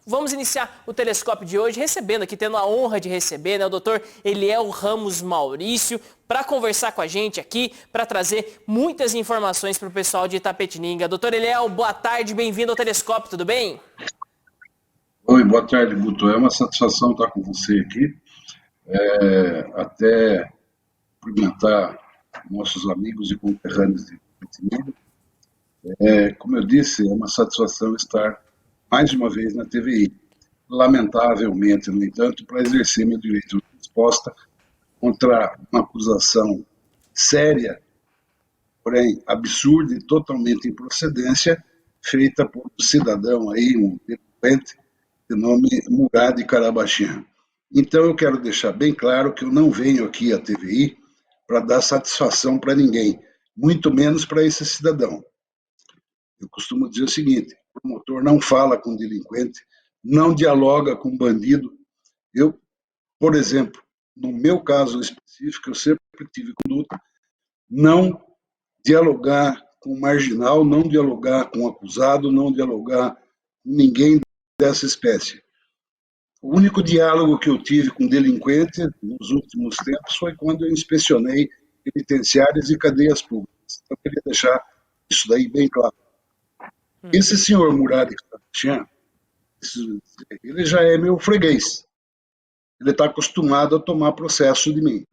vamos iniciar o Telescópio de hoje recebendo aqui, tendo a honra de receber, o doutor Eliel Ramos Maurício, para conversar com a gente aqui, para trazer muitas informações para o pessoal de Itapetininga. Doutor Eliel, boa tarde, bem-vindo ao Telescópio, tudo bem? Oi, boa tarde, Guto. É uma satisfação estar com você aqui. Até cumprimentar nossos amigos e conterrâneos de Itapetininga. Como eu disse, é uma satisfação estar mais uma vez na TVI. Lamentavelmente, no entanto, para exercer meu direito de resposta contra uma acusação séria, porém absurda e totalmente improcedência, feita por um cidadão aí, um delinquente, de nome Murad Karabakhian. Então eu quero deixar bem claro que eu não venho aqui à TVI para dar satisfação para ninguém, muito menos para esse cidadão. Eu costumo dizer o seguinte: o promotor não fala com delinquente, não dialoga com bandido. Eu, por exemplo, no meu caso específico, eu sempre tive conduta não dialogar com marginal, não dialogar com acusado, não dialogar com ninguém dessa espécie. O único diálogo que eu tive com delinquente nos últimos tempos foi quando eu inspecionei penitenciárias e cadeias públicas. Eu queria deixar isso daí bem claro. Esse senhor Murad Karabakhian, ele já é meu freguês. Ele está acostumado a tomar processo de mim.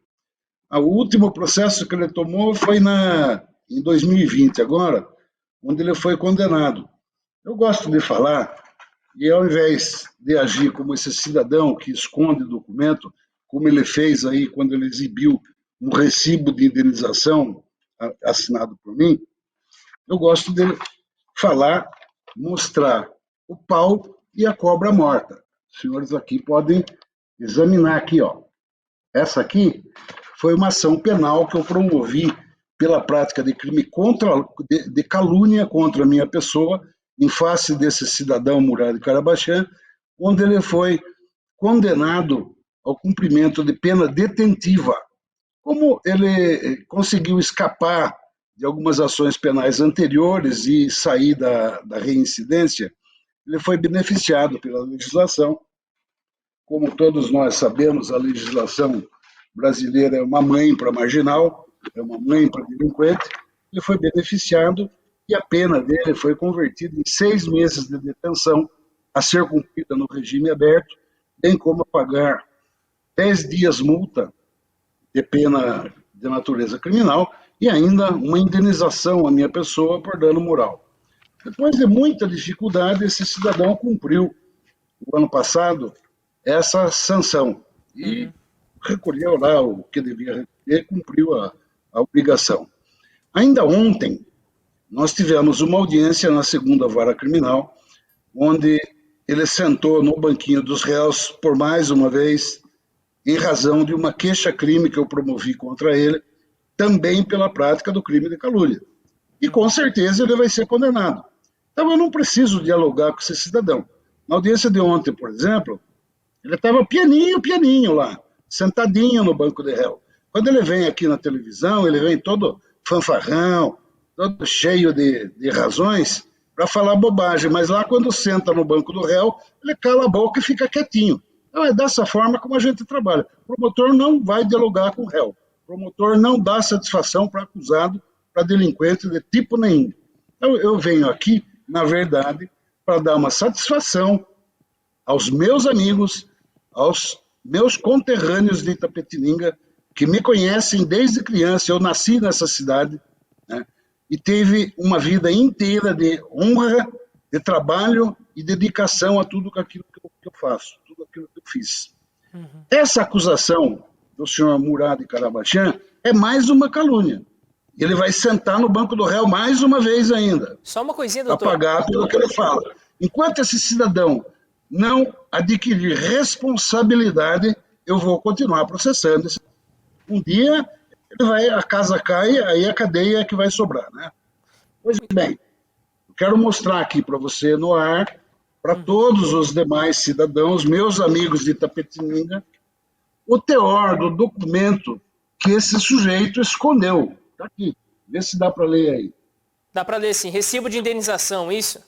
O último processo que ele tomou foi em 2020, agora, onde ele foi condenado. Eu gosto de falar, e ao invés de agir como esse cidadão que esconde documento, como ele fez aí quando ele exibiu um recibo de indenização assinado por mim, eu gosto de falar, mostrar o pau e a cobra morta. Os senhores aqui podem examinar aqui, ó. Essa aqui foi uma ação penal que eu promovi pela prática de crime de calúnia contra a minha pessoa, em face desse cidadão Murad Karabakhian, onde ele foi condenado ao cumprimento de pena detentiva. Como ele conseguiu escapar de algumas ações penais anteriores e sair da reincidência, ele foi beneficiado pela legislação. Como todos nós sabemos, a legislação brasileira é uma mãe para marginal, é uma mãe para delinquente. Ele foi beneficiado e a pena dele foi convertida em 6 meses de detenção a ser cumprida no regime aberto, bem como pagar 10 dias multa de pena de natureza criminal e ainda uma indenização à minha pessoa por dano moral. Depois de muita dificuldade, esse cidadão cumpriu, no ano passado, essa sanção e recolheu lá o que devia recolher, cumpriu a obrigação. Ainda ontem, nós tivemos uma audiência na segunda vara criminal, onde ele sentou no banquinho dos réus por mais uma vez, em razão de uma queixa-crime que eu promovi contra ele, também pela prática do crime de calúnia. E com certeza ele vai ser condenado. Então eu não preciso dialogar com esse cidadão. Na audiência de ontem, por exemplo, ele estava pianinho lá, sentadinho no banco de réu. Quando ele vem aqui na televisão, ele vem todo fanfarrão, todo cheio de razões para falar bobagem, mas lá quando senta no banco do réu, ele cala a boca e fica quietinho. Então é dessa forma como a gente trabalha. O promotor não vai dialogar com o réu. O promotor não dá satisfação para acusado, para delinquente de tipo nenhum. Então eu venho aqui, na verdade, para dar uma satisfação aos meus amigos, aos meus conterrâneos de Itapetininga, que me conhecem desde criança. Eu nasci nessa cidade, né, e teve uma vida inteira de honra, de trabalho e dedicação a tudo aquilo que eu faço, tudo aquilo que eu fiz. Essa acusação do senhor Murad Karabakhian é mais uma calúnia. Ele vai sentar no banco do réu mais uma vez ainda. Só uma coisinha, doutor. Para pagar pelo que ele fala. Enquanto esse cidadão não adquirir responsabilidade, eu vou continuar processando. Um dia a casa cai, aí a cadeia é que vai sobrar, né? Pois bem, eu quero mostrar aqui para você no ar, para todos os demais cidadãos, meus amigos de Itapetininga, o teor do documento que esse sujeito escondeu. Está aqui, vê se dá para ler aí. Dá para ler sim, recibo de indenização, isso?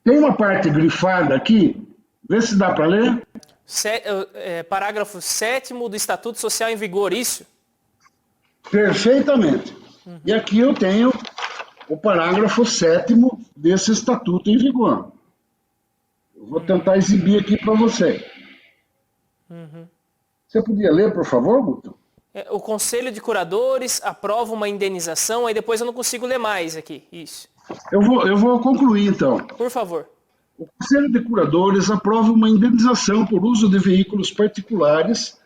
Tem uma parte grifada aqui, vê se dá para ler. Parágrafo 7º do Estatuto Social em vigor, isso? Perfeitamente. E aqui eu tenho o parágrafo 7º desse Estatuto em vigor. Eu vou tentar exibir aqui para você. Você podia ler, por favor, Guto? O Conselho de Curadores aprova uma indenização, aí depois eu não consigo ler mais aqui, isso. Eu vou concluir, então. Por favor. O Conselho de Curadores aprova uma indenização por uso de veículos particulares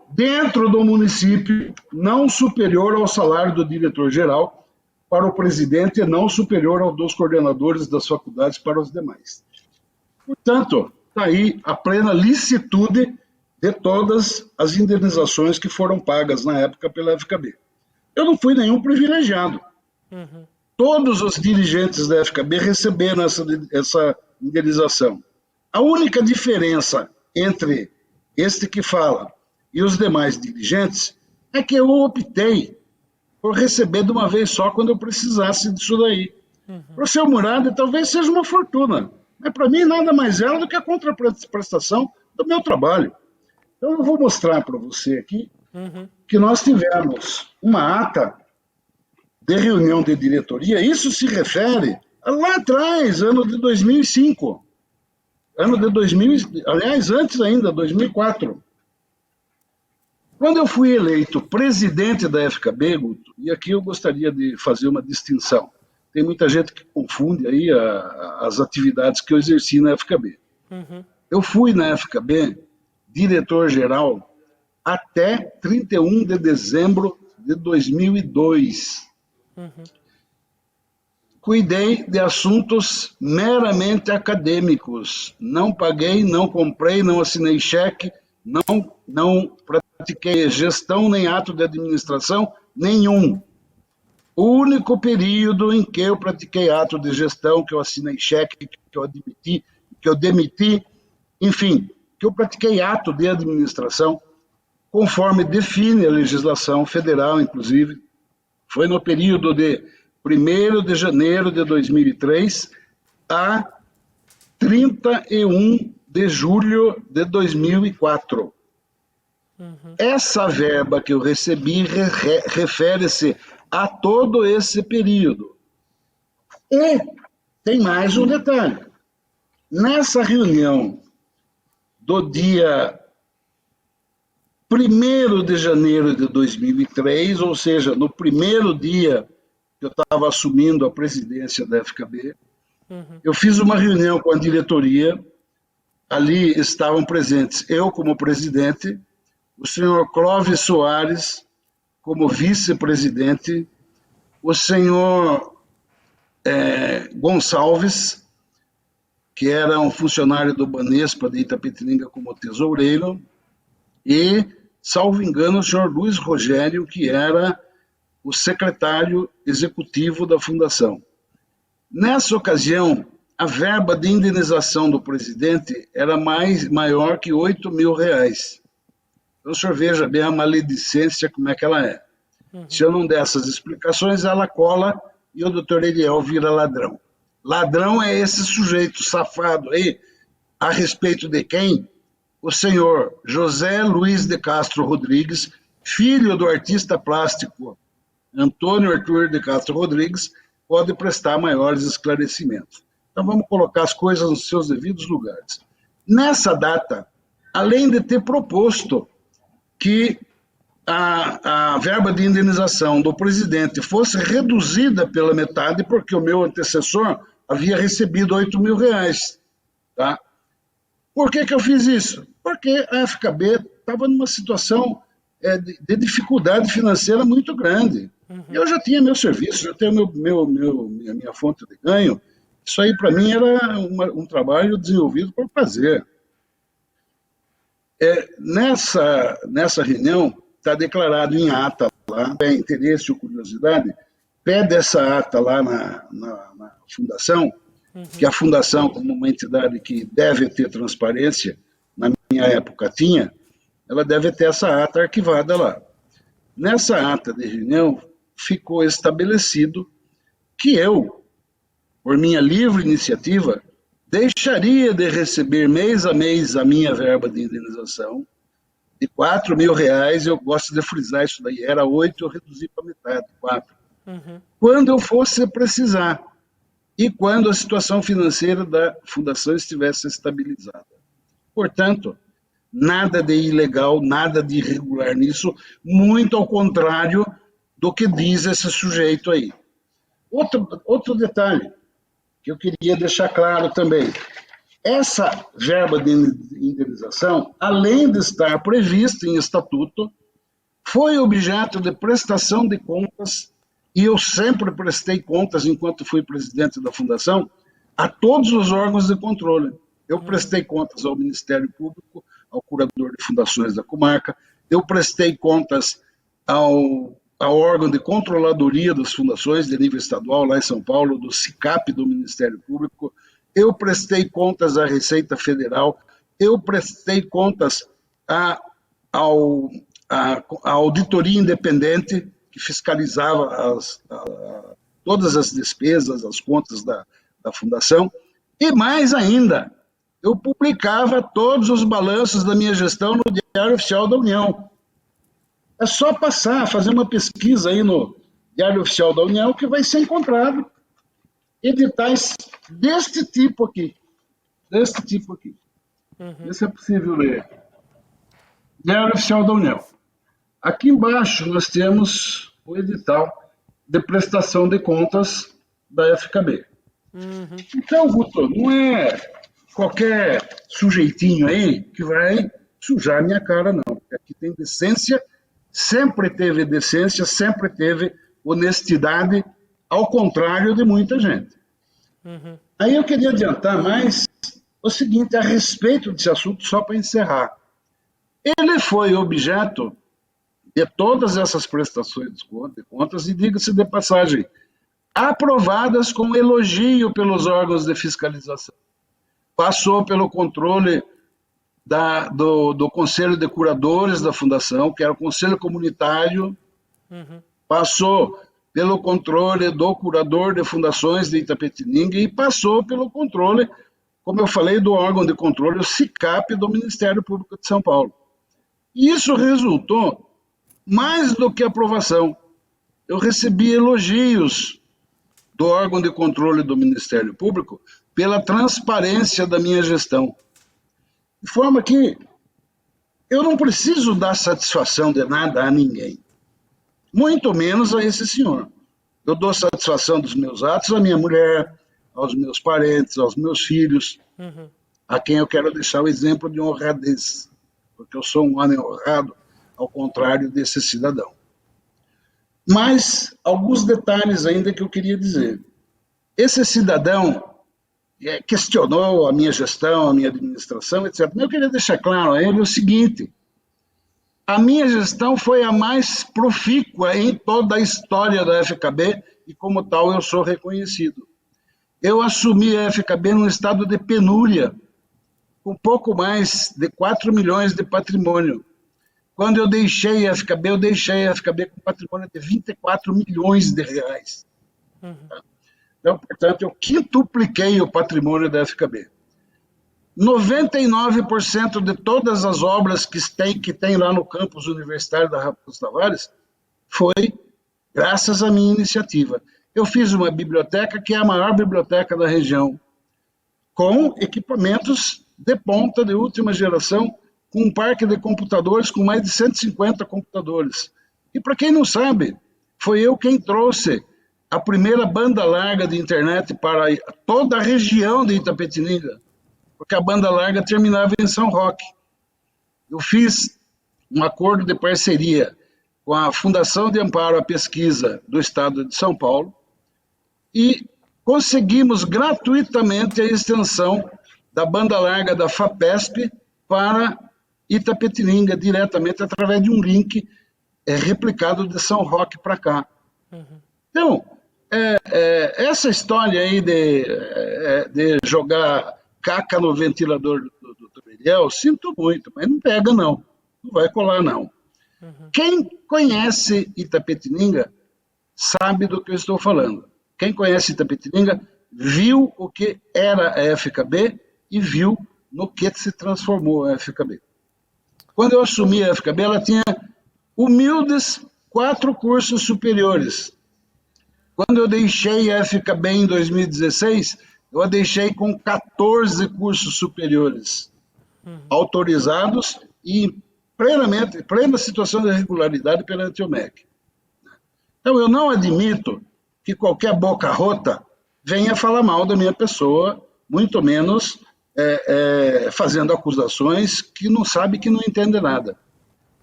dentro do município não superior ao salário do diretor-geral para o presidente e não superior ao dos coordenadores das faculdades para os demais. Portanto, está aí a plena licitude de todas as indenizações que foram pagas na época pela FKB. Eu não fui nenhum privilegiado. Todos os dirigentes da FKB receberam essa indenização. A única diferença entre este que fala e os demais dirigentes é que eu optei por receber de uma vez só quando eu precisasse disso daí. Para o seu Murad, talvez seja uma fortuna, mas para mim nada mais é do que a contraprestação do meu trabalho. Então eu vou mostrar para você aqui que nós tivemos uma ata de reunião de diretoria, isso se refere lá atrás, ano de 2005, aliás, antes ainda, 2004. Quando eu fui eleito presidente da FKB, Guto, e aqui eu gostaria de fazer uma distinção, tem muita gente que confunde aí as atividades que eu exerci na FKB. Eu fui na FKB diretor-geral até 31 de dezembro de 2002. Cuidei de assuntos meramente acadêmicos. Não paguei, não comprei, não assinei cheque, não pratiquei gestão nem ato de administração nenhum. O único período em que eu pratiquei ato de gestão, que eu assinei cheque, que eu demiti, enfim, que eu pratiquei ato de administração, conforme define a legislação federal, inclusive, foi no período de 1º de janeiro de 2003 a 31 de julho de 2004. Essa verba que eu recebi refere-se a todo esse período. E tem mais um detalhe. Nessa reunião do dia 1º de janeiro de 2003, ou seja, no primeiro dia que eu estava assumindo a presidência da FKB, eu fiz uma reunião com a diretoria, ali estavam presentes eu como presidente, o senhor Clóvis Soares como vice-presidente, o senhor Gonçalves, que era um funcionário do Banespa de Itapetininga como tesoureiro, e, salvo engano, o senhor Luiz Rogério, que era o secretário executivo da fundação. Nessa ocasião, a verba de indenização do presidente era maior que R$8.000. Então, o senhor veja bem a maledicência, como é que ela é. Se eu não der essas explicações, ela cola e o doutor Eliel vira ladrão. Ladrão é esse sujeito safado aí, a respeito de quem? O senhor José Luiz de Castro Rodrigues, filho do artista plástico Antônio Arthur de Castro Rodrigues, pode prestar maiores esclarecimentos. Então vamos colocar as coisas nos seus devidos lugares. Nessa data, além de ter proposto que a verba de indenização do presidente fosse reduzida pela metade, porque o meu antecessor havia recebido R$8.000. Tá? Por que eu fiz isso? Porque a FKB estava numa situação de dificuldade financeira muito grande. Eu já tinha meu serviço, já tinha minha fonte de ganho. Isso aí, para mim, era um trabalho desenvolvido por prazer. Nessa reunião, está declarado em ata lá, é interesse ou curiosidade, pede essa ata lá na fundação, que a fundação, como uma entidade que deve ter transparência, na minha época tinha, ela deve ter essa ata arquivada lá. Nessa ata de reunião, ficou estabelecido que eu, por minha livre iniciativa, deixaria de receber mês a mês a minha verba de indenização de R$ 4.000, eu gosto de frisar isso daí, era 8, eu reduzi para metade, 4. Quando eu fosse precisar e quando a situação financeira da fundação estivesse estabilizada. Portanto, nada de ilegal, nada de irregular nisso, muito ao contrário do que diz esse sujeito aí. Outro detalhe que eu queria deixar claro também. Essa verba de indenização, além de estar prevista em estatuto, foi objeto de prestação de contas, e eu sempre prestei contas, enquanto fui presidente da fundação, a todos os órgãos de controle. Eu prestei contas ao Ministério Público, ao curador de fundações da comarca, eu prestei contas ao órgão de controladoria das fundações de nível estadual, lá em São Paulo, do SICAP do Ministério Público, eu prestei contas à Receita Federal, eu prestei contas à auditoria independente, que fiscalizava todas as despesas, as contas da fundação, e mais ainda, eu publicava todos os balanços da minha gestão no Diário Oficial da União. É só passar, fazer uma pesquisa aí no Diário Oficial da União, que vai ser encontrado editais deste tipo aqui. Isso é possível ler. Diário Oficial da União. Aqui embaixo nós temos o edital de prestação de contas da FKB. Então, Guto, não é qualquer sujeitinho aí que vai sujar minha cara, não. Aqui tem decência, sempre teve decência, sempre teve honestidade, ao contrário de muita gente. Aí eu queria adiantar mais o seguinte, a respeito desse assunto, só para encerrar. Ele foi objeto de todas essas prestações de contas, e diga-se de passagem, aprovadas com elogio pelos órgãos de fiscalização. Passou pelo controle do Conselho de Curadores da Fundação, que era o Conselho Comunitário, passou pelo controle do Curador de Fundações de Itapetininga e passou pelo controle, como eu falei, do órgão de controle, o SICAP do Ministério Público de São Paulo. E isso resultou mais do que aprovação. Eu recebi elogios do órgão de controle do Ministério Público pela transparência da minha gestão. De forma que eu não preciso dar satisfação de nada a ninguém, muito menos a esse senhor. Eu dou satisfação dos meus atos à minha mulher, aos meus parentes, aos meus filhos, a quem eu quero deixar o exemplo de honradez, porque eu sou um homem honrado, ao contrário desse cidadão. Mas alguns detalhes ainda que eu queria dizer. Esse cidadão questionou a minha gestão, a minha administração, etc. Mas eu queria deixar claro a ele o seguinte: a minha gestão foi a mais profícua em toda a história da FKB e, como tal, eu sou reconhecido. Eu assumi a FKB num estado de penúria, com pouco mais de 4 milhões de patrimônio. Quando eu deixei a FKB, com patrimônio de 24 milhões de reais. Então, portanto, eu quintupliquei o patrimônio da FKB. 99% de todas as obras que tem lá no campus universitário da Raposo Tavares foi graças à minha iniciativa. Eu fiz uma biblioteca que é a maior biblioteca da região, com equipamentos de ponta, de última geração, com um parque de computadores, com mais de 150 computadores. E para quem não sabe, foi eu quem trouxe a primeira banda larga de internet para toda a região de Itapetininga, porque a banda larga terminava em São Roque. Eu fiz um acordo de parceria com a Fundação de Amparo à Pesquisa do Estado de São Paulo e conseguimos gratuitamente a extensão da banda larga da FAPESP para Itapetininga, diretamente através de um link replicado de São Roque para cá. Então, essa história aí de jogar caca no ventilador do Tobeliel, sinto muito, mas não pega não vai colar não. Quem conhece Itapetininga sabe do que eu estou falando. Quem conhece Itapetininga viu o que era a FKB e viu no que se transformou a FKB. Quando eu assumi a FKB, ela tinha humildes 4 cursos superiores. Quando eu deixei a FKB em 2016, eu a deixei com 14 cursos superiores, autorizados e em plena situação de regularidade perante o MEC. Então, eu não admito que qualquer boca rota venha falar mal da minha pessoa, muito menos fazendo acusações que não sabe, que não entende nada.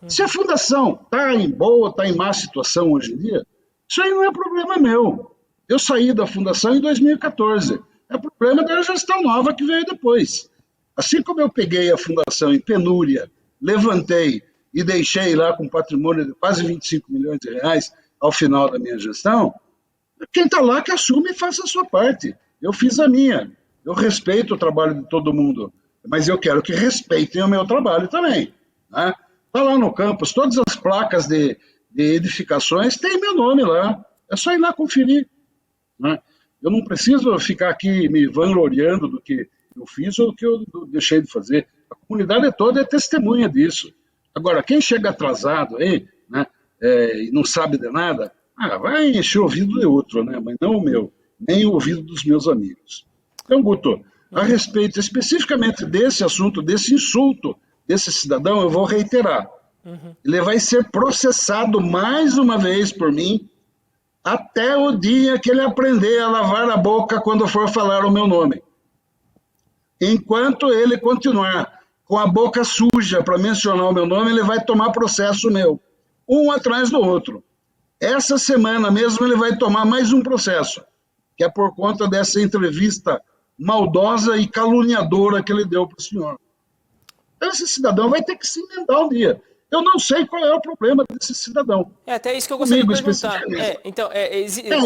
Se a fundação está em boa, está em má situação hoje em dia, isso aí não é problema meu. Eu saí da fundação em 2014. É problema da gestão nova que veio depois. Assim como eu peguei a fundação em penúria, levantei e deixei lá com patrimônio de quase 25 milhões de reais ao final da minha gestão, quem está lá que assume e faça a sua parte. Eu fiz a minha. Eu respeito o trabalho de todo mundo, mas eu quero que respeitem o meu trabalho também. Né? Está lá no campus, todas as placas de edificações têm meu nome lá. É só ir lá conferir. Né? Eu não preciso ficar aqui me vangloriando do que eu fiz ou do que eu deixei de fazer. A comunidade toda é testemunha disso. Agora, quem chega atrasado aí, né, e não sabe de nada, vai encher o ouvido de outro, né, mas não o meu, nem o ouvido dos meus amigos. Então, Guto, a respeito especificamente desse assunto, desse insulto desse cidadão, eu vou reiterar. Ele vai ser processado mais uma vez por mim até o dia que ele aprender a lavar a boca quando for falar o meu nome. Enquanto ele continuar com a boca suja para mencionar o meu nome, ele vai tomar processo meu, um atrás do outro. Essa semana mesmo ele vai tomar mais um processo, que é por conta dessa entrevista maldosa e caluniadora que ele deu para o senhor. Então, esse cidadão vai ter que se emendar um dia. Eu não sei qual é o problema desse cidadão. É até isso que eu gostaria de perguntar.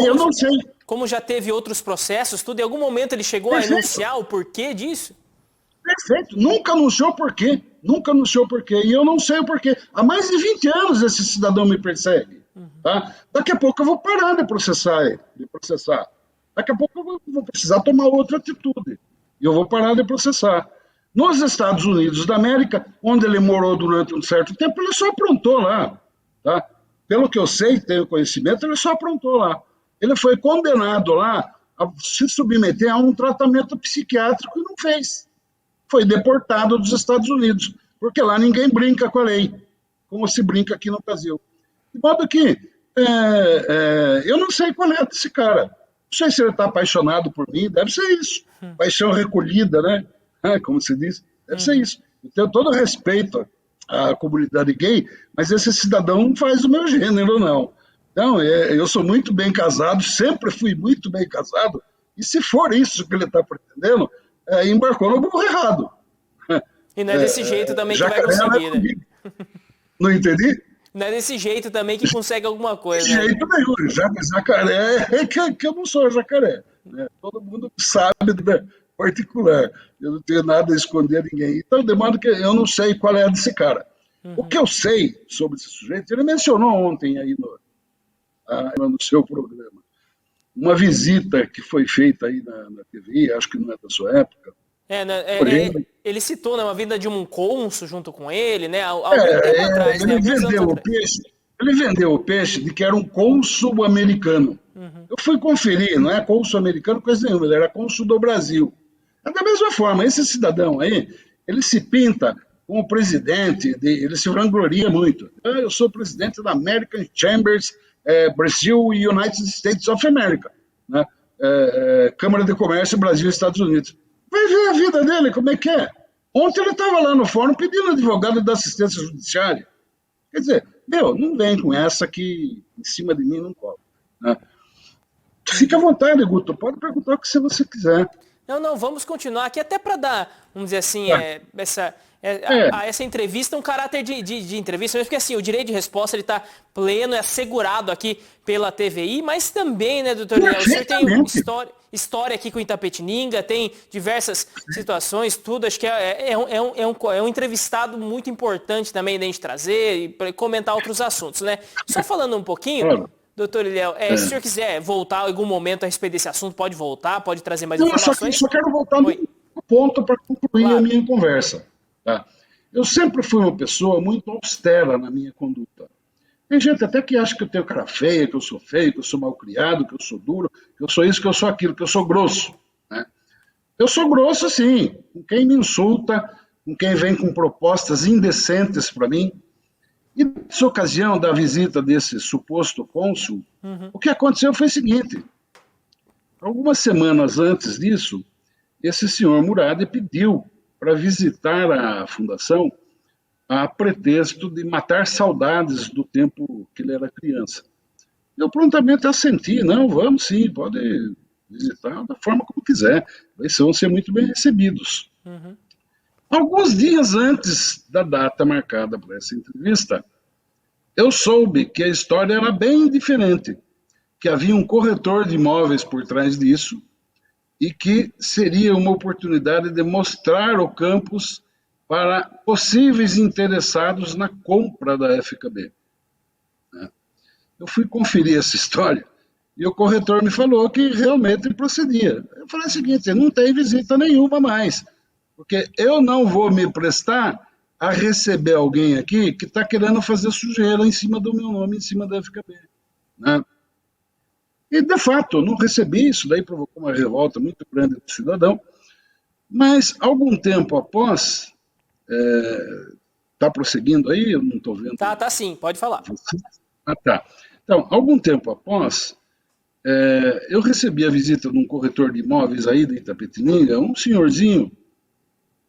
Eu não sei. Como já teve outros processos, tudo, em algum momento ele chegou a enunciar o porquê disso? Perfeito. Nunca anunciou por quê. Nunca anunciou por quê. E eu não sei o porquê. Há mais de 20 anos esse cidadão me persegue. Tá? Daqui a pouco eu vou parar de processar. Daqui a pouco eu vou precisar tomar outra atitude. E eu vou parar de processar. Nos Estados Unidos da América, onde ele morou durante um certo tempo, ele só aprontou lá. Tá? Pelo que eu sei, tenho conhecimento, ele só aprontou lá. Ele foi condenado lá a se submeter a um tratamento psiquiátrico e não fez. Foi deportado dos Estados Unidos, porque lá ninguém brinca com a lei, como se brinca aqui no Brasil. De modo que eu não sei qual é desse cara. Não sei se ele está apaixonado por mim, deve ser isso. Paixão recolhida, né? Como se diz, deve ser isso. Eu tenho todo respeito à comunidade gay, mas esse cidadão não faz o meu gênero, não. Então, eu sou muito bem casado, sempre fui muito bem casado, e se for isso que ele está pretendendo, embarcou no burro errado. E não é desse jeito também que vai conseguir, né? Não entendi? Não é desse jeito também que consegue alguma coisa. De jeito nenhum. Jacaré que eu não sou jacaré. Né? Todo mundo sabe, né? Particular. Eu não tenho nada a esconder a ninguém. Então, de modo que eu não sei qual é a desse cara. O que eu sei sobre esse sujeito, ele mencionou ontem aí no seu programa, uma visita que foi feita aí na TV, acho que não é da sua época. Ele citou, né, uma vinda de um cônsul junto com ele, né, algum tempo atrás. Ele vendeu o peixe de que era um cônsul americano. Eu fui conferir, não é cônsul americano, coisa nenhuma, ele era cônsul do Brasil. Da mesma forma, esse cidadão aí, ele se pinta como presidente, ele se vangloria muito. Eu sou presidente da American Chambers Brasil e United States of America, né? Câmara de Comércio Brasil e Estados Unidos. Vai ver a vida dele, como é que é. Ontem ele estava lá no fórum pedindo advogado da assistência judiciária. Quer dizer, não vem com essa que em cima de mim não cola. Né? Fique à vontade, Guto, pode perguntar o que você quiser. Não, vamos continuar aqui até para dar, vamos dizer assim, essa entrevista um caráter de entrevista, porque assim, o direito de resposta ele está pleno, é assegurado aqui pela TVI, mas também, né, doutor Daniel, o senhor tem história aqui com Itapetininga, tem diversas situações, tudo, acho que é um entrevistado muito importante também da gente trazer e comentar outros assuntos, né? Só falando um pouquinho, Doutor Ilhéu, se o senhor quiser voltar em algum momento a respeito desse assunto, pode voltar, pode trazer mais Não, informações. só quero voltar no ponto para concluir a minha conversa. Tá? Eu sempre fui uma pessoa muito austera na minha conduta. Tem gente até que acha que eu tenho cara feia, que eu sou feio, que eu sou mal criado, que eu sou duro, que eu sou isso, que eu sou aquilo, que eu sou grosso. Né? Eu sou grosso, sim, com quem me insulta, com quem vem com propostas indecentes para mim. E nessa ocasião da visita desse suposto cônsul, o que aconteceu foi o seguinte: algumas semanas antes disso, esse senhor Murad pediu para visitar a fundação a pretexto de matar saudades do tempo que ele era criança. Eu prontamente assenti, não, vamos sim, pode visitar da forma como quiser, eles vão ser muito bem recebidos. Alguns dias antes da data marcada para essa entrevista, eu soube que a história era bem diferente, que havia um corretor de imóveis por trás disso e que seria uma oportunidade de mostrar o campus para possíveis interessados na compra da FKB. Eu fui conferir essa história e o corretor me falou que realmente procedia. Eu falei o seguinte: não tem visita nenhuma mais, porque eu não vou me prestar a receber alguém aqui que está querendo fazer sujeira em cima do meu nome, em cima da FKB. Né? E, de fato, não recebi, isso daí provocou uma revolta muito grande do cidadão, mas, algum tempo após, está prosseguindo aí, eu não estou vendo. Tá sim, pode falar. Ah, tá. Então, algum tempo após, eu recebi a visita de um corretor de imóveis aí de Itapetininga, um senhorzinho,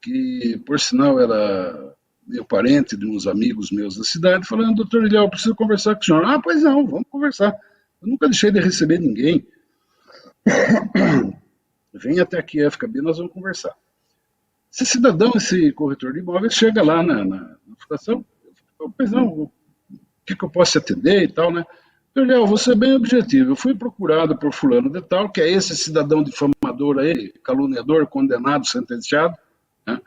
que, por sinal, era meu parente de uns amigos meus da cidade, falando: doutor Ilhéu, eu preciso conversar com o senhor. Ah, pois não, vamos conversar. Eu nunca deixei de receber ninguém. Vem até aqui, FKB, nós vamos conversar. Esse cidadão, esse corretor de imóveis, chega lá na fundação, pois não, o que eu posso te atender e tal, né? Ilhéu, vou ser bem objetivo. Eu fui procurado por fulano de tal, que é esse cidadão difamador aí, caluniador, condenado, sentenciado, né?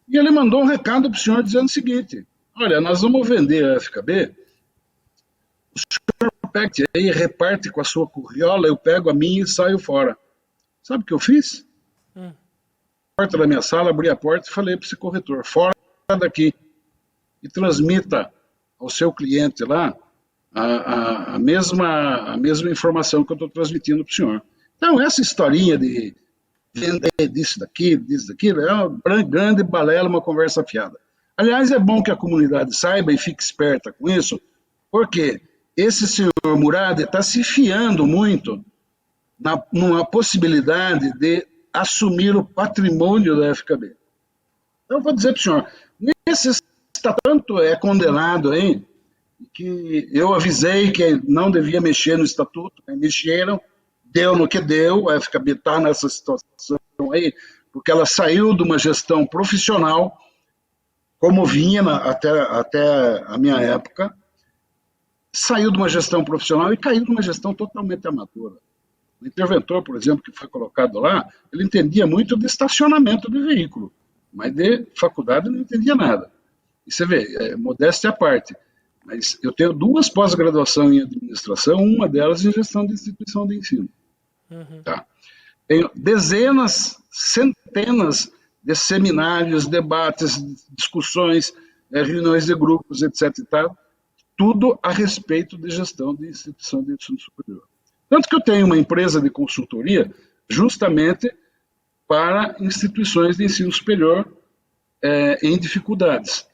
E ele mandou um recado para o senhor dizendo o seguinte: olha, nós vamos vender a FKB, o senhor pega aí, reparte com a sua curriola, eu pego a minha e saio fora. Sabe o que eu fiz? Porta da minha sala, abri a porta e falei para esse corretor: fora daqui, e transmita ao seu cliente lá a mesma informação que eu estou transmitindo para o senhor. Então, essa historinha de vender disso, daquilo, é uma grande balela, uma conversa fiada. Aliás, é bom que a comunidade saiba e fique esperta com isso, porque esse senhor Murad está se fiando muito numa possibilidade de assumir o patrimônio da FKB. Então, eu vou dizer para o senhor, nesse estatuto é condenado aí, que eu avisei que não devia mexer no estatuto, né? Mexeram, deu no que deu, a FKB está nessa situação aí, porque ela saiu de uma gestão profissional, como vinha até a minha época, saiu de uma gestão profissional e caiu de uma gestão totalmente amadora. O interventor, por exemplo, que foi colocado lá, ele entendia muito de estacionamento de veículo, mas de faculdade não entendia nada. E você vê, modéstia à parte, mas eu tenho 2 pós-graduações em administração, uma delas em gestão de instituição de ensino. Tá? Tenho dezenas, centenas de seminários, debates, discussões, reuniões de grupos, etc. E tal, tudo a respeito de gestão de instituição de ensino superior. Tanto que eu tenho uma empresa de consultoria justamente para instituições de ensino superior em dificuldades.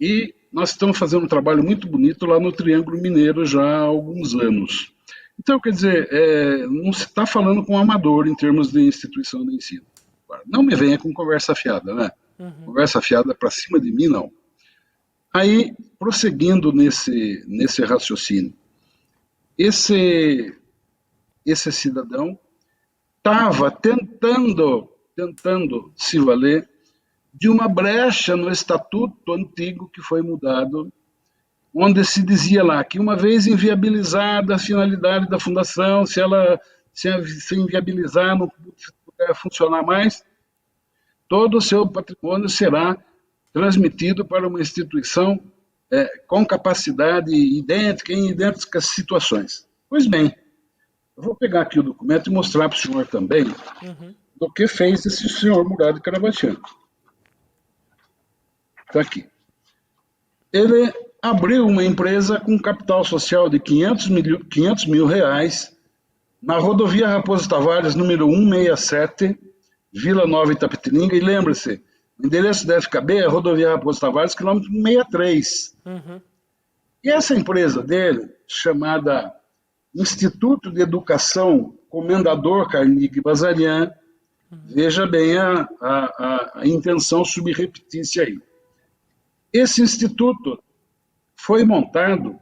E nós estamos fazendo um trabalho muito bonito lá no Triângulo Mineiro já há alguns anos. Então, quer dizer, não se está falando com um amador em termos de instituição de ensino. Não me venha com conversa fiada, né? Conversa fiada para cima de mim, não. Aí, prosseguindo nesse raciocínio, esse cidadão estava tentando se valer de uma brecha no estatuto antigo que foi mudado, onde se dizia lá que, uma vez inviabilizada a finalidade da fundação, se ela se inviabilizar, não puder funcionar mais, todo o seu patrimônio será transmitido para uma instituição com capacidade idêntica em idênticas situações. Pois bem, eu vou pegar aqui o documento e mostrar para o senhor também do que fez esse senhor Murad Karabatian. Está aqui. Ele abriu uma empresa com capital social de 500 mil reais na rodovia Raposo Tavares, número 167, Vila Nova Itapetininga. E lembre-se, o endereço da FKB é rodovia Raposo Tavares, quilômetro 63. E essa empresa dele, chamada Instituto de Educação Comendador Carnegie Bazarian, veja bem a intenção subreptícia aí. Esse instituto foi montado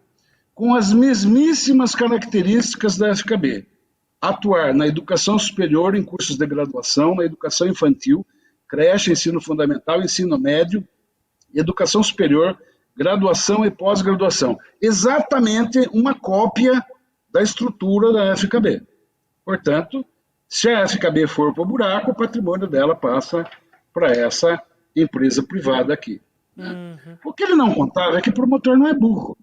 com as mesmíssimas características da FKB. Atuar na educação superior em cursos de graduação, na educação infantil, creche, ensino fundamental, ensino médio, educação superior, graduação e pós-graduação. Exatamente uma cópia da estrutura da FKB. Portanto, se a FKB for para o buraco, o patrimônio dela passa para essa empresa privada aqui. O que ele não contava é que o promotor não é burro.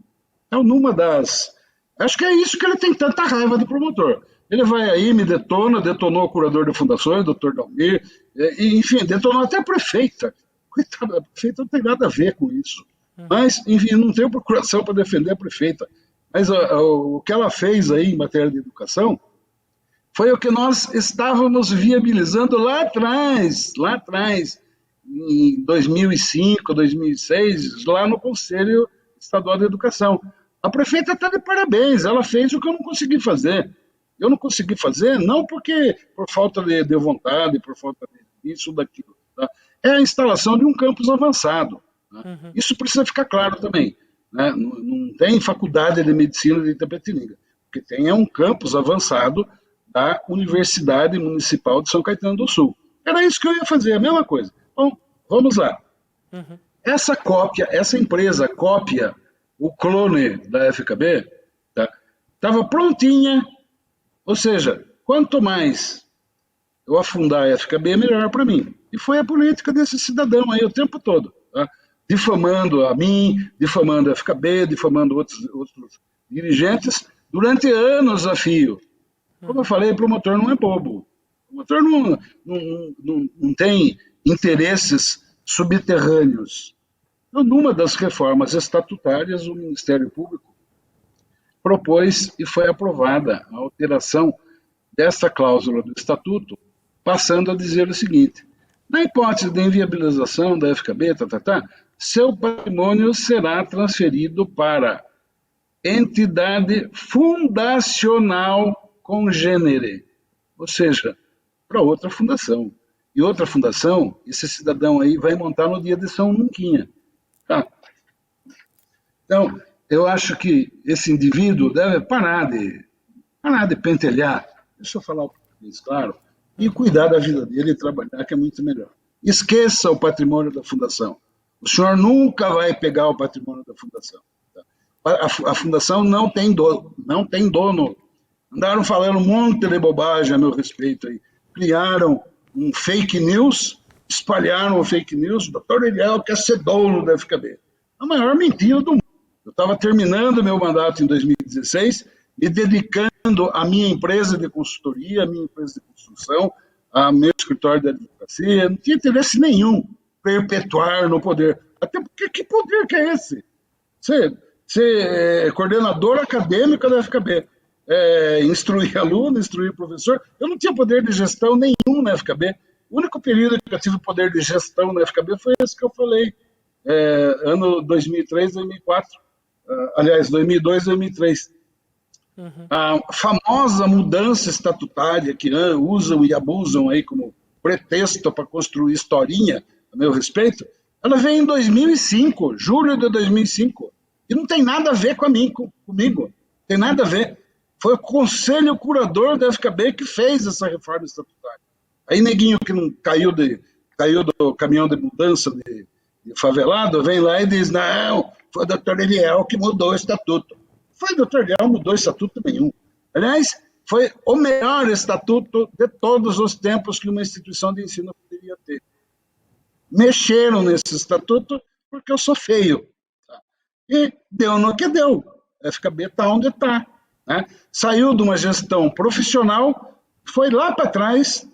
Então, numa das... Acho que é isso que ele tem tanta raiva do promotor. Ele vai aí, me detonou o curador de fundações, doutor Dalmir, enfim, detonou até a prefeita. Coitada, a prefeita não tem nada a ver com isso. Mas, enfim, não tenho procuração para defender a prefeita. Mas o que ela fez aí em matéria de educação foi o que nós estávamos viabilizando lá atrás, em 2005, 2006, lá no Conselho Estadual de Educação. A prefeita está de parabéns, ela fez o que eu não consegui fazer. Eu não consegui fazer, não porque por falta de vontade, por falta disso ou daquilo. Tá? É a instalação de um campus avançado. Né? Isso precisa ficar claro também. Né? Não tem faculdade de medicina de Itapetininga. O que tem é um campus avançado da Universidade Municipal de São Caetano do Sul. Era isso que eu ia fazer, a mesma coisa. Bom, vamos lá. Essa empresa cópia o clone da FKB, estava prontinha, ou seja, quanto mais eu afundar a FKB, melhor para mim. E foi a política desse cidadão aí o tempo todo, tá? Difamando a mim, difamando a FKB, difamando outros dirigentes, durante anos a fio. Como eu falei, o promotor não é bobo. O promotor não tem interesses subterrâneos. Então, numa das reformas estatutárias, o Ministério Público propôs e foi aprovada a alteração dessa cláusula do Estatuto, passando a dizer o seguinte: na hipótese de inviabilização da FKB, seu patrimônio será transferido para entidade fundacional congênere, ou seja, para outra fundação. E outra fundação, esse cidadão aí vai montar no dia de São Nunquinha. Tá? Então, eu acho que esse indivíduo deve parar de pentelhar, deixa eu falar o português, claro, e cuidar da vida dele e trabalhar, que é muito melhor. Esqueça o patrimônio da fundação. O senhor nunca vai pegar o patrimônio da fundação. Tá? A fundação não tem dono, não tem dono. Andaram falando um monte de bobagem a meu respeito aí. Criaram um fake news, espalharam o fake news, o doutor Eliel quer ser dono da FKB. A maior mentira do mundo. Eu estava terminando meu mandato em 2016, me dedicando à minha empresa de consultoria, à minha empresa de construção, ao meu escritório de advocacia, não tinha interesse nenhum perpetuar no poder. Até porque que poder que é esse? Ser coordenador acadêmico da FKB, instruir aluno, instruir professor. Eu não tinha poder de gestão nenhum na FKB. O único período que eu tive poder de gestão na FKB foi esse que eu falei, ano 2003, 2004. Aliás, 2002, 2003. A famosa mudança estatutária que usam e abusam aí como pretexto para construir historinha a meu respeito, ela veio em 2005, julho de 2005. E não tem nada a ver comigo. Tem nada a ver. Foi o Conselho Curador da FKB que fez essa reforma estatutária. Aí neguinho que não caiu do caminhão de mudança de favelado, vem lá e diz, não, foi o doutor Eliel que mudou o estatuto. Foi o doutor Eliel, mudou estatuto nenhum. Aliás, foi o melhor estatuto de todos os tempos que uma instituição de ensino poderia ter. Mexeram nesse estatuto porque eu sou feio. E deu no que deu. A FKB está onde está. Né? Saiu de uma gestão profissional, foi lá para trás,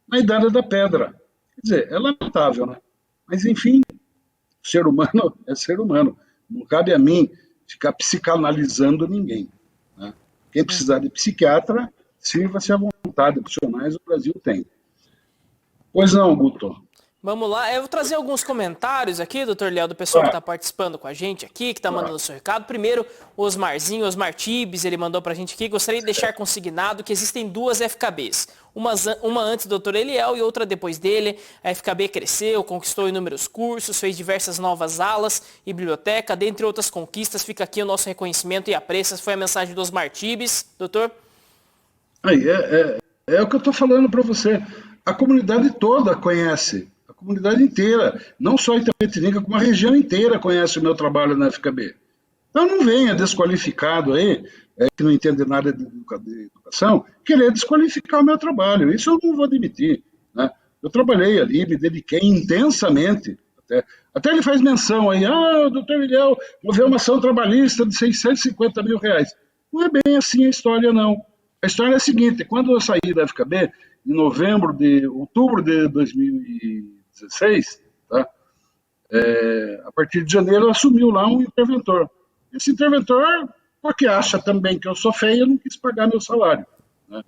na Idade da Pedra. Quer dizer, é lamentável, né? Mas, enfim, ser humano é ser humano. Não cabe a mim ficar psicanalizando ninguém. Né? Quem precisar de psiquiatra, sirva-se à vontade. Profissionais o Brasil tem. Pois não, Guto. Vamos lá, eu vou trazer alguns comentários aqui, doutor Léo, do pessoal que está participando com a gente aqui, que está mandando o seu recado. Primeiro, o Osmarzinho, Osmar Tibes, ele mandou para a gente aqui, gostaria de deixar consignado que existem duas FKBs. Uma antes do doutor Eliel e outra depois dele. A FKB cresceu, conquistou inúmeros cursos, fez diversas novas alas e biblioteca, dentre outras conquistas. Fica aqui o nosso reconhecimento e apreço. Essa foi a mensagem do Osmar Tibes, doutor. Aí, é o que eu estou falando para você. A comunidade toda conhece. A comunidade inteira, não só Itapetininga, como a região inteira conhece o meu trabalho na FKB. Então não venha desqualificado aí, que não entende nada de educação, querer desqualificar o meu trabalho. Isso eu não vou admitir. Né? Eu trabalhei ali, me dediquei intensamente. Até ele faz menção aí, o doutor Miguel moveu uma ação trabalhista de 650 mil reais. Não é bem assim a história, não. A história é a seguinte, quando eu saí da FKB, em outubro de 2016, tá? A partir de janeiro assumiu lá um interventor. Esse interventor, porque acha também que eu sou feio, não quis pagar meu salário, né?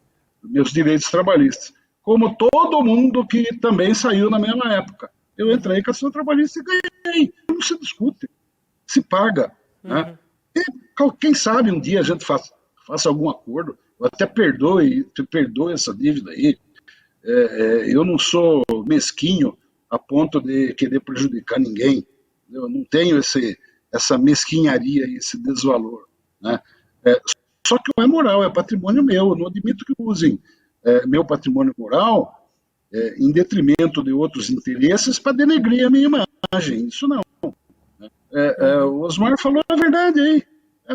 Meus direitos trabalhistas. Como todo mundo que também saiu na mesma época. Eu entrei com a ação trabalhista e ganhei. Não se discute, se paga. Né? E quem sabe um dia a gente faça algum acordo, eu até perdoe essa dívida aí. Eu não sou mesquinho a ponto de querer prejudicar ninguém. Eu não tenho essa mesquinharia, esse desvalor. Né? Só que não é moral, é patrimônio meu. Eu não admito que usem meu patrimônio moral em detrimento de outros interesses para denegrir a minha imagem. Isso não. O Osmar falou a verdade aí.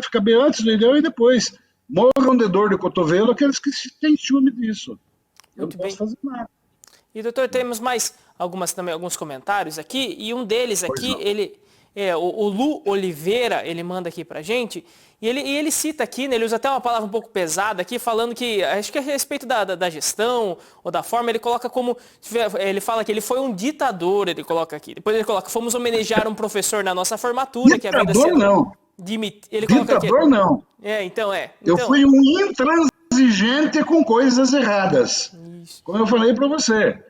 FKB antes do Ilhéu e depois. Morram de dor de cotovelo aqueles que têm ciúme disso. Eu não posso fazer nada. E, doutor, temos mais alguns comentários aqui, e um deles aqui, o Lu Oliveira, ele manda aqui pra gente, e ele cita aqui, né, ele usa até uma palavra um pouco pesada aqui, falando que, acho que a respeito da gestão, ou da forma, ele coloca como, ele fala que ele foi um ditador, ele coloca aqui. Depois ele coloca, fomos homenagear um professor na nossa formatura, que a vida ditador não. Ele coloca aqui, ditador não. Então. Eu fui um intransigente com coisas erradas. Isso. Como eu falei para você.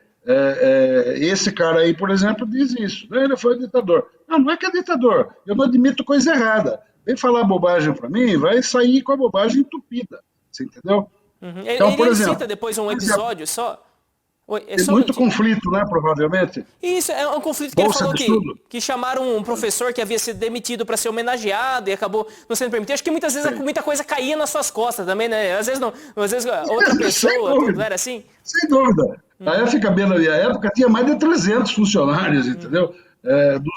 Esse cara aí, por exemplo, diz isso. Ele foi ditador. Não é que é ditador. Eu não admito coisa errada. Vem falar bobagem para mim, vai sair com a bobagem entupida. Você entendeu? Então, por exemplo, cita depois um episódio só. Tem muito conflito, né, provavelmente. Isso, é um conflito que ele falou que chamaram um professor que havia sido demitido para ser homenageado e acabou não sendo permitido. Acho que muitas vezes muita coisa caía nas suas costas também, né? Às vezes outra pessoa, tudo era assim. Sem dúvida. A FKB na minha época tinha mais de 300 funcionários, entendeu?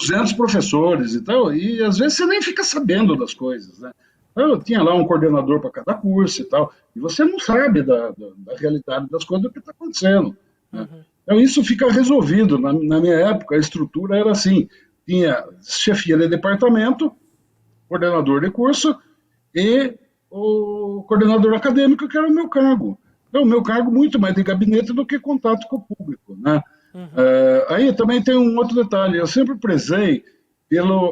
200 professores e tal, e às vezes você nem fica sabendo das coisas, né? Eu tinha lá um coordenador para cada curso e tal, e você não sabe da realidade das coisas, do que está acontecendo. Então isso fica resolvido. Na minha época a estrutura era assim, tinha chefia de departamento, coordenador de curso e o coordenador acadêmico, que era o meu cargo. Então o meu cargo muito mais de gabinete do que contato com o público, né? Aí também tem um outro detalhe, eu sempre prezei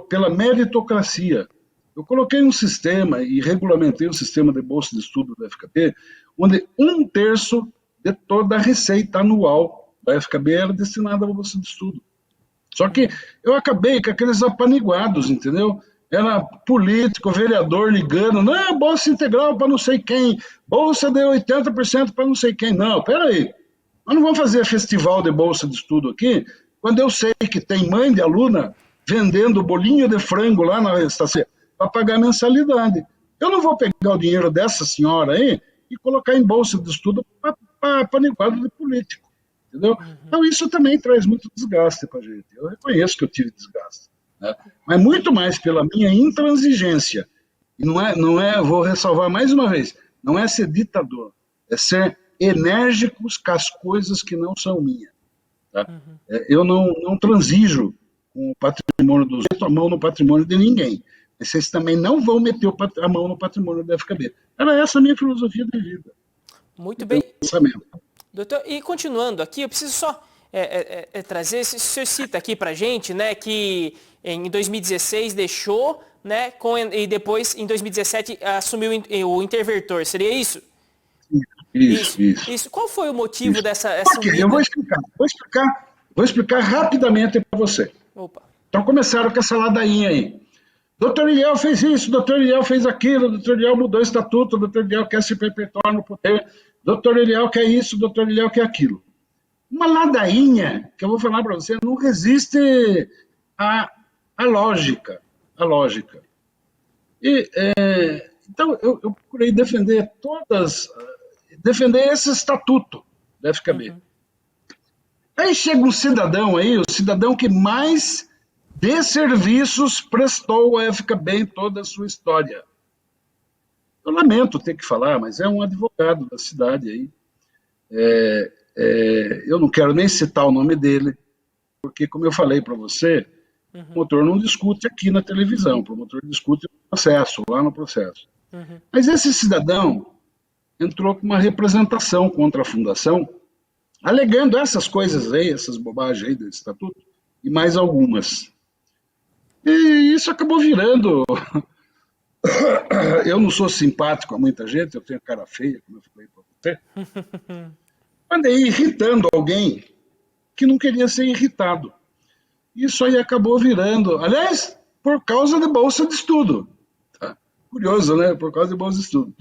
pela meritocracia. Eu coloquei um sistema e regulamentei o sistema de bolsa de estudo da FKB, onde 1/3 de toda a receita anual da FKB era destinada à bolsa de estudo. Só que eu acabei com aqueles apaniguados, entendeu? Era político, vereador ligando, não, bolsa integral para não sei quem, bolsa de 80% para não sei quem. Não, peraí, nós não vamos fazer festival de bolsa de estudo aqui, quando eu sei que tem mãe de aluna vendendo bolinho de frango lá na estação para pagar mensalidade. Eu não vou pegar o dinheiro dessa senhora aí e colocar em bolsa de estudo para apaniguado de político, entendeu? Então isso também traz muito desgaste para a gente. Eu reconheço que eu tive desgaste, né? Mas muito mais pela minha intransigência. E não é, vou ressalvar mais uma vez, não é ser ditador, é ser enérgicos com as coisas que não são minhas. Tá? Eu não transijo com o patrimônio dos outros, a mão no patrimônio de ninguém. vocês também não vão meter a mão no patrimônio da FKB. Era essa a minha filosofia de vida. Muito bem. Pensamento. Doutor, e continuando aqui, eu preciso só trazer, o senhor cita aqui pra gente, né, que em 2016 deixou, né, e depois em 2017 assumiu o interventor, seria isso? Isso. Qual foi o motivo dessa unida? Eu vou explicar rapidamente para você. Opa. Então começaram com essa ladainha aí. Doutor Iliel fez isso, doutor Iliel fez aquilo, doutor Iliel mudou o estatuto, doutor Iliel quer se perpetuar no poder, doutor Iliel quer isso, doutor Iliel quer aquilo. Uma ladainha, que eu vou falar para você, não resiste à lógica. Então, eu procurei defender esse estatuto da FKB. Uhum. Aí chega um cidadão aí, o cidadão que mais de serviços prestou a FKB em toda a sua história. Eu lamento ter que falar, mas é um advogado da cidade aí. Eu não quero nem citar o nome dele, porque, como eu falei para você, o promotor não discute aqui na televisão, o promotor discute no processo, lá no processo. Uhum. Mas esse cidadão entrou com uma representação contra a fundação, alegando essas coisas aí, essas bobagens aí do estatuto, e mais algumas. E isso acabou virando... Eu não sou simpático a muita gente, eu tenho cara feia, como eu falei para você. Andei irritando alguém que não queria ser irritado. Isso aí acabou virando, aliás, por causa da bolsa de estudo. Tá? Curioso, né? Por causa da bolsa de estudo.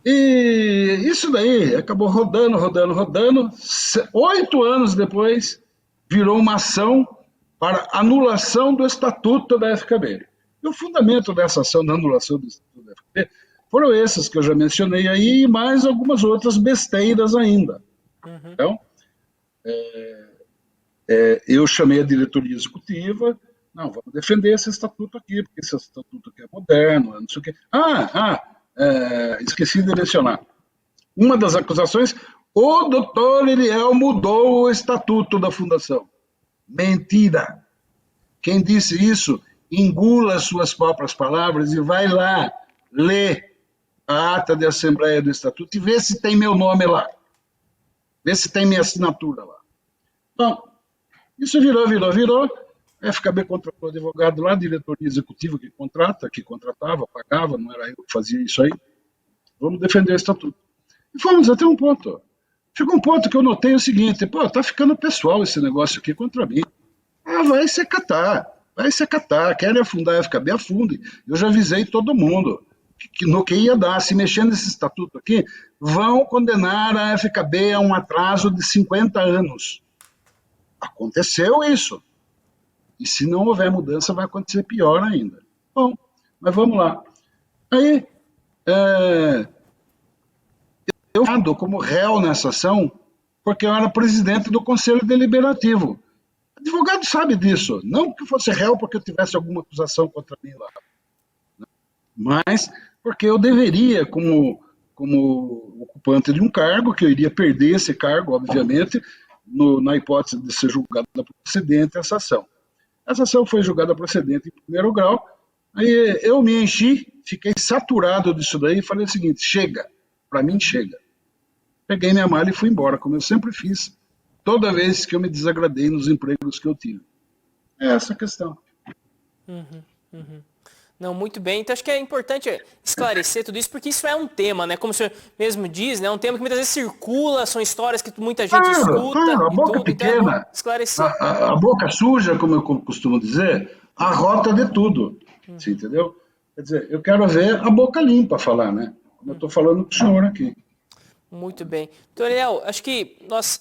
E isso daí acabou rodando. 8 anos depois, virou uma ação para anulação do estatuto da FKB. E o fundamento dessa ação da anulação do estatuto da FKB foram esses que eu já mencionei aí e mais algumas outras besteiras ainda. Uhum. Então, eu chamei a diretoria executiva, não, vamos defender esse estatuto aqui, porque esse estatuto aqui é moderno, não sei o quê. Esqueci de mencionar. Uma das acusações, o doutor Iliel mudou o estatuto da fundação. Mentira. Quem disse isso, engula as suas próprias palavras e vai lá ler a ata de assembleia do estatuto e vê se tem meu nome lá. Vê se tem minha assinatura lá. Bom, isso virou. A FKB contratou advogado lá, diretoria executiva que contratava, pagava, não era eu que fazia isso aí. Vamos defender o estatuto. E fomos até um ponto. Chegou um ponto que eu notei o seguinte, tá ficando pessoal esse negócio aqui contra mim. Vai se acatar. Querem afundar a FKB, afunde. Eu já avisei todo mundo que no que ia dar, se mexer nesse estatuto aqui, vão condenar a FKB a um atraso de 50 anos. Aconteceu isso. E se não houver mudança, vai acontecer pior ainda. Bom, mas vamos lá. Aí, eu fui como réu nessa ação, porque eu era presidente do Conselho Deliberativo. O advogado sabe disso. Não que fosse réu porque eu tivesse alguma acusação contra mim lá. Mas porque eu deveria, como ocupante de um cargo, que eu iria perder esse cargo, obviamente, na hipótese de ser julgada procedente essa ação. Essa ação foi julgada procedente em primeiro grau, aí eu me enchi, fiquei saturado disso daí e falei o seguinte, chega, para mim chega. Peguei minha mala e fui embora, como eu sempre fiz, toda vez que eu me desagradei nos empregos que eu tive. É essa a questão. Não, muito bem. Então, acho que é importante esclarecer tudo isso, porque isso é um tema, né? Como o senhor mesmo diz, né? É um tema que muitas vezes circula, são histórias que muita gente escuta. A boca pequena, então é esclarecer. A boca suja, como eu costumo dizer, arrota de tudo. Você entendeu? Quer dizer, eu quero ver a boca limpa falar, né? Como eu estou falando com o senhor aqui. Muito bem. Doutor Iliel, acho que nós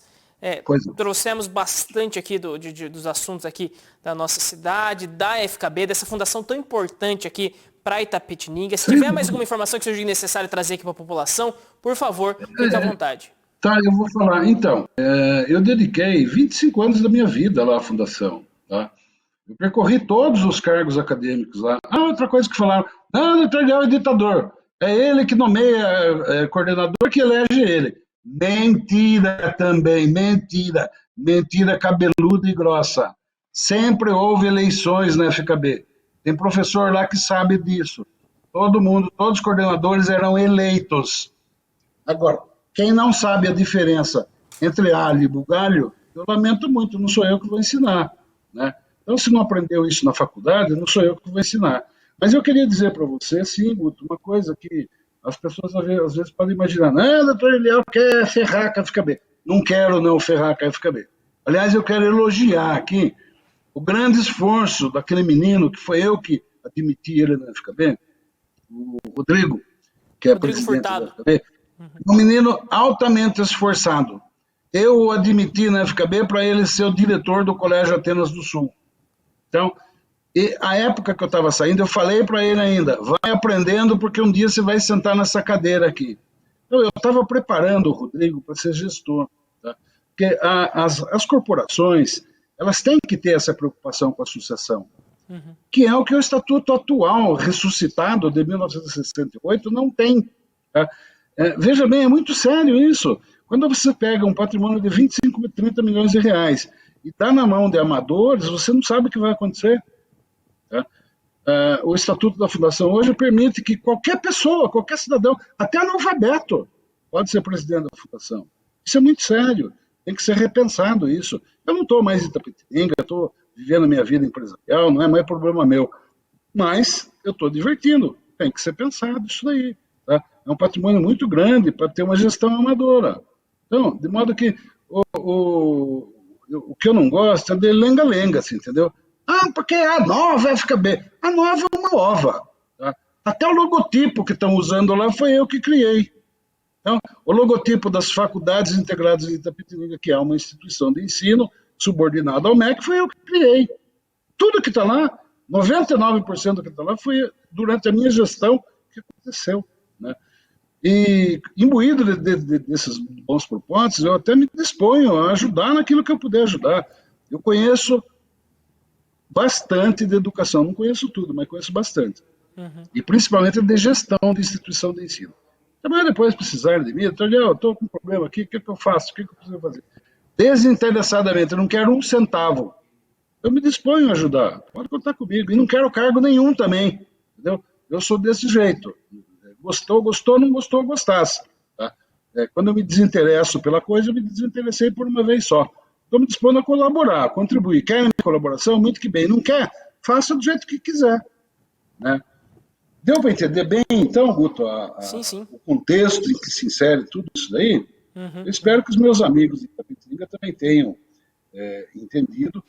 trouxemos bastante aqui dos assuntos aqui da nossa cidade, da FKB, dessa fundação tão importante aqui para Itapetininga. Se tiver mais alguma informação que seja necessário trazer aqui para a população, por favor, fique à vontade. Tá, eu vou falar. Então, eu dediquei 25 anos da minha vida lá à fundação, tá? Eu percorri todos os cargos acadêmicos lá. Outra coisa que falaram, não, o doutor Iliel é ditador. É ele que nomeia coordenador, que elege ele. Mentira também, mentira cabeluda e grossa. Sempre houve eleições na FKB. Tem professor lá que sabe disso. Todo mundo, todos os coordenadores eram eleitos. Agora, quem não sabe a diferença entre alho e bugalho, eu lamento muito, não sou eu que vou ensinar, né? Então, se não aprendeu isso na faculdade, não sou eu que vou ensinar. Mas eu queria dizer para você, sim, Guto, uma coisa que as pessoas às vezes podem imaginar, não, doutor Eliel quer ferrar a KFKB. Não quero não ferrar a KFKB. Aliás, eu quero elogiar aqui o grande esforço daquele menino, que foi eu que admiti ele na FKB, o Rodrigo, que é Rodrigo presidente Furtado. da FKB, um menino altamente esforçado. Eu o admiti na FKB para ele ser o diretor do Colégio Atenas do Sul. Então, e a época que eu estava saindo, eu falei para ele ainda, vai aprendendo porque um dia você vai sentar nessa cadeira aqui. Então, eu estava preparando o Rodrigo para ser gestor. Tá? Porque as corporações, elas têm que ter essa preocupação com a sucessão, que é o que o Estatuto atual, ressuscitado de 1968, não tem. Tá? Veja bem, é muito sério isso. Quando você pega um patrimônio de 25, 30 milhões de reais e está na mão de amadores, você não sabe o que vai acontecer. Tá? O Estatuto da Fundação hoje permite que qualquer pessoa, qualquer cidadão, até analfabeto, pode ser presidente da Fundação. Isso é muito sério, tem que ser repensado isso. Eu não estou mais em Itapetininga, estou vivendo a minha vida empresarial, não é mais problema meu. Mas eu estou divertindo, tem que ser pensado isso daí. Tá? É um patrimônio muito grande para ter uma gestão amadora. Então, de modo que o que eu não gosto é de lenga-lenga, assim, entendeu? Ah, porque a nova FKB. A nova é uma ova. Tá? Até o logotipo que estão usando lá foi eu que criei. Então, o logotipo das Faculdades Integradas de Itapetininga, que é uma instituição de ensino subordinada ao MEC, foi eu que criei. Tudo que está lá, 99% do que está lá, foi durante a minha gestão que aconteceu. Né? E, imbuído desses bons propósitos, eu até me disponho a ajudar naquilo que eu puder ajudar. Eu conheço bastante de educação, não conheço tudo, mas conheço bastante. E principalmente de gestão de instituição de ensino. Também depois precisarem de mim, eu estou com um problema aqui, o que eu faço? O que eu preciso fazer? Desinteressadamente, eu não quero um centavo. Eu me disponho a ajudar, pode contar comigo. E não quero cargo nenhum também, entendeu? Eu sou desse jeito. Gostou, não gostou, gostasse. Tá? Quando eu me desinteresso pela coisa, eu me desinteressei por uma vez só. Estou me dispondo a colaborar, a contribuir. Quer a minha colaboração? Muito que bem. Não quer? Faça do jeito que quiser. Né? Deu para entender bem, então, Guto, Sim. o contexto em que se insere tudo isso daí? Eu espero que os meus amigos de Itapetininga também tenham entendido.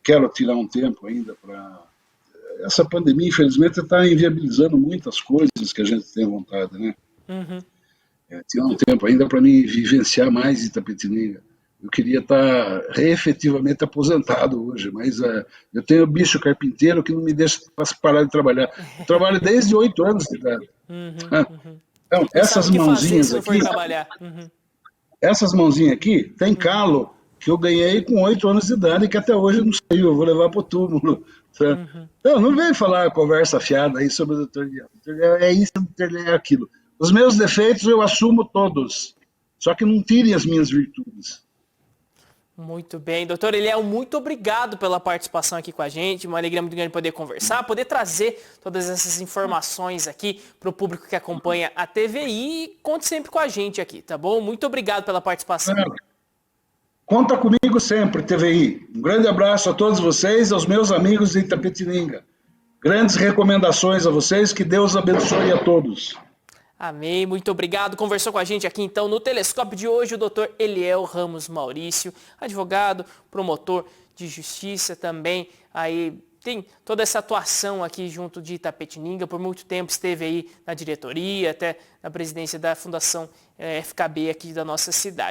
Quero tirar um tempo ainda para... Essa pandemia, infelizmente, está inviabilizando muitas coisas que a gente tem vontade, né? Tirar um tempo ainda para mim vivenciar mais Itapetininga. Eu queria estar efetivamente aposentado hoje, mas eu tenho bicho carpinteiro que não me deixa parar de trabalhar. Eu trabalho desde 8 anos de idade. Então, essas mãozinhas aqui, tem calo que eu ganhei com 8 anos de idade e que até hoje não saiu, eu vou levar para o túmulo. Então, não vem falar conversa fiada aí sobre o doutor Eliel. É isso, doutor Eliel é aquilo. Os meus defeitos eu assumo todos, só que não tirem as minhas virtudes. Muito bem. Doutor Eliel, muito obrigado pela participação aqui com a gente. Uma alegria muito grande poder conversar, poder trazer todas essas informações aqui para o público que acompanha a TVI. E conte sempre com a gente aqui, tá bom? Muito obrigado pela participação. Conta comigo sempre, TVI. Um grande abraço a todos vocês, aos meus amigos de Itapetininga. Grandes recomendações a vocês, que Deus abençoe a todos. Amém, muito obrigado. Conversou com a gente aqui então no Telescópio de hoje o doutor Eliel Ramos Maurício, advogado, promotor de justiça também, aí tem toda essa atuação aqui junto de Itapetininga, por muito tempo esteve aí na diretoria, até na presidência da Fundação FKB aqui da nossa cidade.